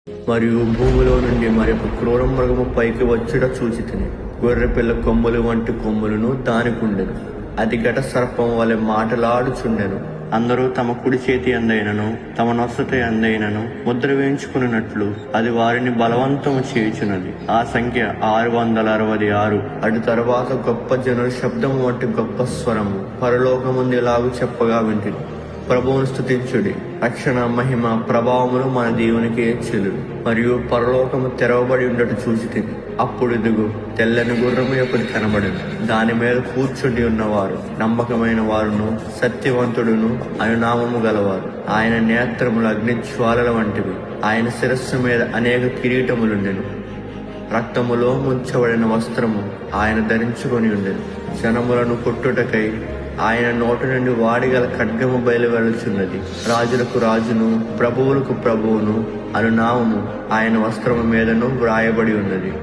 మరియు భూమిలో నుండి మరొక క్రూర మృగము పైకి వచ్చుట చూచితిని. గొర్రెపిల్ల కొమ్ములు వంటి కొమ్ములను దానికుండెను. అది ఘట సర్పం వలె మాటలాడుచుండెను. అందరూ తమ కుడి చేతి అందైనను తమ నొసట అందైనను ముద్ర వేయించుకున్నట్లు అది వారిని బలవంతము చేయుచున్నది. ఆ సంఖ్య 666. అటు తర్వాత గొప్ప జనుల శబ్దము వంటి గొప్ప స్వరము పరలోకముందు ఇలాగు చెప్పగా వింటిని, ప్రభువును స్తుతించుడి, రక్షణ మహిమ ప్రభావములు మన దేవునికి చెల్లుడు. మరియు పరలోకము తెరవబడి ఉండట చూచితిని. అప్పుడు ఇదిగో తెల్లని గుర్రము ఒకటి కనబడింది. దాని మీద కూర్చుండి ఉన్నవారు నమ్మకమైన వారును సత్యవంతుడును అనునామము గలవారు. ఆయన నేత్రములు అగ్ని జ్వాలల వంటివి. ఆయన శిరస్సు మీద అనేక కిరీటములుండెను. రక్తములో ముంచబడిన వస్త్రము ఆయన ధరించుకొని ఉండెను. జనములను కొట్టుటకై ఆయన నోటి నుండి వాడిగల ఖడ్గము బయలువెళ్ళుచున్నది. రాజులకు రాజును ప్రభువులకు ప్రభువును అనునామము ఆయన వస్త్రము మీదను వ్రాయబడి ఉన్నది.